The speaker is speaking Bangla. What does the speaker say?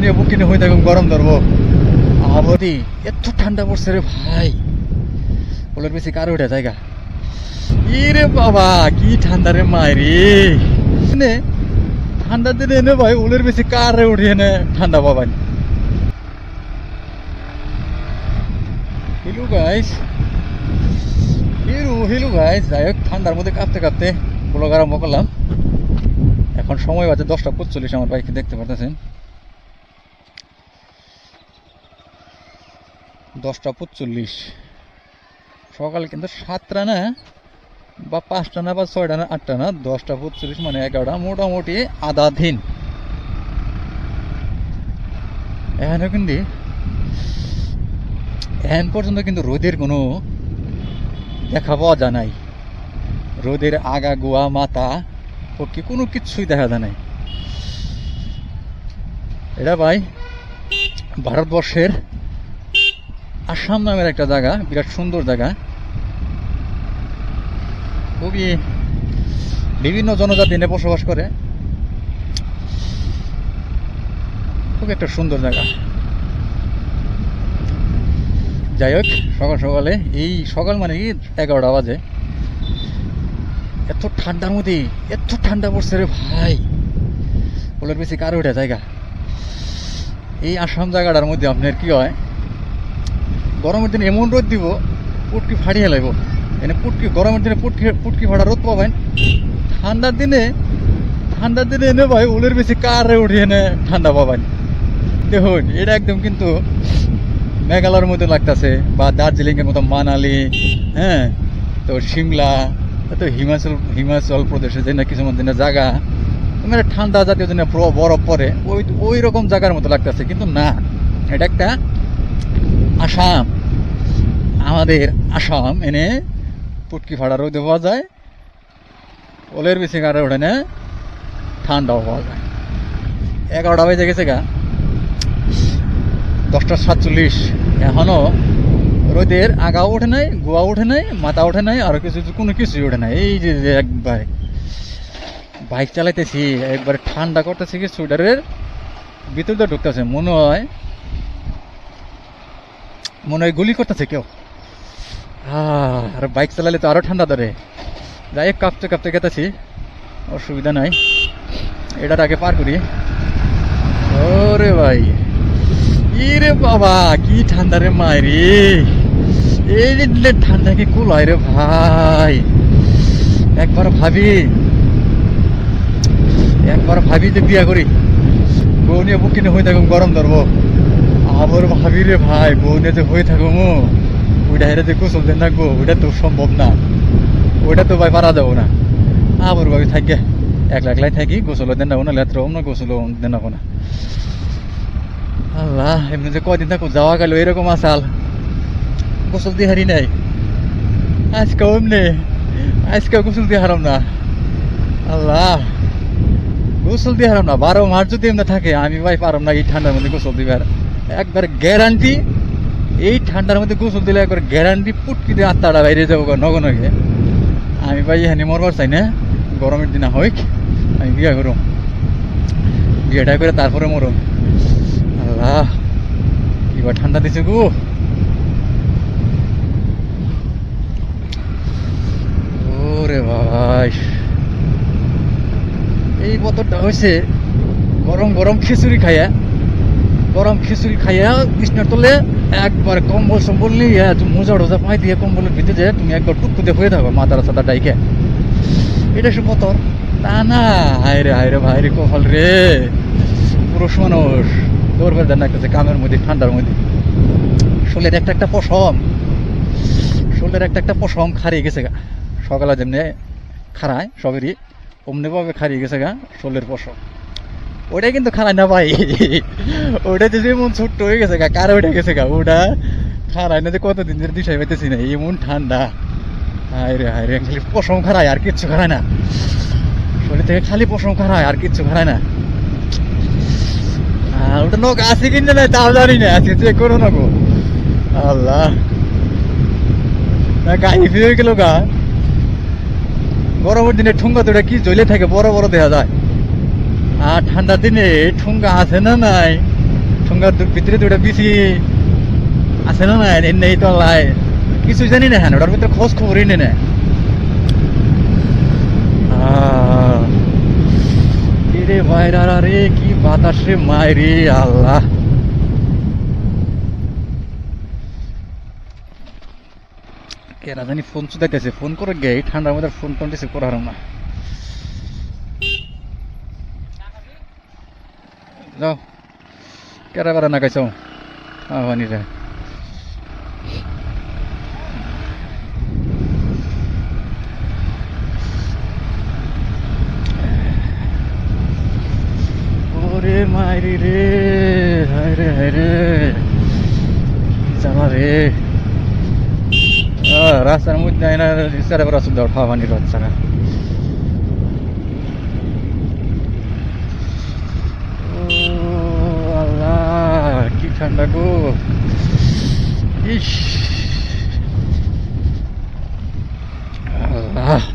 নিয়ে বুক কিনে হয়ে থাকুন গরম ধরবো আবদি এত ঠান্ডা পড়ছে রে ভাই ওলের বেশি কারো ওঠা জায়গা ইরে বাবা কি ঠান্ডা রে মায়েরি ঠান্ডা দিনে এনে ভাই ওলের বেশি কারে উঠে এনে ঠান্ডা পাবানি হিলু গাইস যাই হোক ঠান্ডার মধ্যে কাঁপতে কাঁপতে ব্লগ আরম্ভ করলাম। এখন সময় বাজে 10:45 আমার বাইকে দেখতে পারতেছেন 10:45 সকালে কিন্তু 7টা না বা 5টা না বা 6টা না 8টা না 10:45 মানে 11টা মোটামুটি আধা দিন এখন পর্যন্ত কিন্তু রোদের কোনো দেখা পাওয়া যায় নাই। রোদের আগা গোয়া মাথা পক্ষে কোনো কিছুই দেখা যায় নাই। এটা ভাই ভারতবর্ষের আসাম নামের একটা জায়গা, বিরাট সুন্দর জায়গা, খুবই বিভিন্ন জনজাতি এনে বসবাস করে, খুব একটা সুন্দর জায়গা। যাই হোক সকাল সকালে এই সকাল মানে কি 11টা বাজে, এত ঠান্ডার মধ্যে এত ঠান্ডা পড়ছে রে ভাই বলার বেশি কারো ওঠা জায়গা। এই আসাম জায়গাটার মধ্যে আপনার কি হয়, গরমের দিনে এমন রোদ দিব পুটকি ফাড়িয়ে লাগবো, এনে পুটকি গরমের দিনে পুটকি ফাড়া রোদ পাবেন, ঠান্ডার দিনে এনে ভাই ওলের বেশি কারে উঠে এনে ঠান্ডা পাবেন। দেখুন এটা একদম কিন্তু মেঘালয়ের মতো লাগতেছে, বা দার্জিলিং এর মতো মানালি, হ্যাঁ তো সিমলা, তো হিমাচল প্রদেশে যে না কিছু দিনে জায়গা মানে ঠান্ডা জাতীয় দিনে বরফ পরে ওই রকম জায়গার মতো লাগতেছে, কিন্তু না, এটা একটা আসাম, আমাদের আসাম এনে পুটকি ফাড়া রোদে পাওয়া যায়, ওলের বেশি কারে ওঠে না ঠান্ডাও পাওয়া যায়। 11টা বেজে গেছে গা, 10:47 এখনো রোদের আগা ওঠে নাই, গোয়া ওঠে নাই, মাথা ওঠে নাই, আর কোনো কিছুই ওঠে নাই। এই যে একবার বাইক চালাইতেছি একবার ঠান্ডা করতেছি কি সুইটারের ভিতর দিয়ে ঢুকতেছে, মনে হয় গুলি করতেছে কেউ। আর বাইক চালালে তো আরো ঠান্ডা ধরে। যাই হোক কাঁপতে কাঁপতে গেতেছি, অসুবিধা নাই, এটার আগে পার করি। ওরে ভাই ইরে বাবা কি ঠান্ডা রে মায়েরি, এই ঠান্ডা কি কুল হয় রে ভাই। একবার ভাবি যে বিয়া করি, বউ নিয়ে বুক কিনে হয়ে থাকুন গরম ধরবো, আবার ভাবি রে ভাই বউ নিয়ে যে হয়ে থাকুম ওইটা হেরে যে গোসল দেন রাখবো, ওইটা তো সম্ভব না, ওইটা তো ভাই পারা যাবো না। আবার ভাবি থাকি একলাই থাকি, গোসল দেন রাখবো না, লেত্র না গোসল দেন রাখবো না। আল্লাহ এমনি যে কদিন থাকো যাওয়া গেল এরকম আসাল, গোসল দিয়ে হারি নাই, আজকেও এমনি আজকেও গোসল দিয়ে হারাম না। আল্লাহ গোসল দিয়ে হারাম না, 12 মাস যদি এমনি থাকে আমি ভাই পারাম না এই ঠান্ডার মধ্যে গোসল দিবার। একবার গ্যারান্টি এই ঠান্ডার মধ্যে গোসল দিলে একবার গ্যারান্টি পুটকি দিয়ে আত্মাটা বাইরে যাবো নগে। আমি ভাই এখানে মরবার চাই না, গরমের দিনে হোক আমি বিয়া করুম, বিয়েটা করে তারপরে মরুম। আল্লাহ এবার ঠান্ডা দিছে গো। ওরে ভাই এই বতরটা হয়েছে গরম খিচুড়ি খাইয়া বিছনার তলে একবার কম্বল সম্বল নিয়ে মোজা টোজা পাই দিয়ে কম্বলের ভিতরে যে তুমি একবার টুকটুকে হয়ে থাকো মাথার সাদা ডাইকে, এটা সে বতর। তা না হায়রে ভাই রে কপাল রে, পুরুষ মানুষ দৌড় করে দেন একটা কামের মধ্যে ঠান্ডার মধ্যে, শরীরের একটা পশম খারিয়ে গেছে গা, সকালে যেমনি খারায় সবেরই অমনি ভাবে খারিয়ে গেছে গা শরীরের পশম। ওটা কিন্তু খারায় না ভাই, ওটা যে এমন ছোট্ট হয়ে গেছে গা, কারে ওটা গেছে গা, ওটা খারায় না যে কতদিন ধরে দিশাই পাইতেছি না, এমন ঠান্ডা। হায়রে খালি পশম খারায় আর কিচ্ছু খারায় না, শরীর থেকে খালি পশম খারায় আর কিচ্ছু খারায় না। ওটা নখ আছে কিনা নাই তাও জানি না, আজকে চেক করো না গো। আল্লাহ গাড়ি ফিরে গেল গা, গরমের দিনে ঠুঙ্গা তো কি জ্বলে থাকে, বড় দেখা যায়, আর ঠান্ডার দিনে ঠুঙ্গা আছে না নাই ঠোঙ্গার ভিতরে দুটা বিচি আছে না না নেই তলায় কিছু জানি না হ্যাঁ ওটার ভিতরে খোঁজ খবরই নেই না রে ভাইরা রে কি বাতাস রে মায়েরে আল্লাহ কেনা জানি ফোন চুদাইতেছে ফোন করে গে ঠান্ডার মধ্যে ফোন টোন রিসিভ করা হারাম না যাও কেরা বেড়া না গাইছ পানি রে ওরে মাইরি রে হায়রে হায়রে জ্বালা রে রাস্তার মধ্যে না রিক্সার এবার আসুন দাও ঠাওয়া পানির বাচ্চা না আল্লাহ কি ঠান্ডা গো ইস আল্লাহ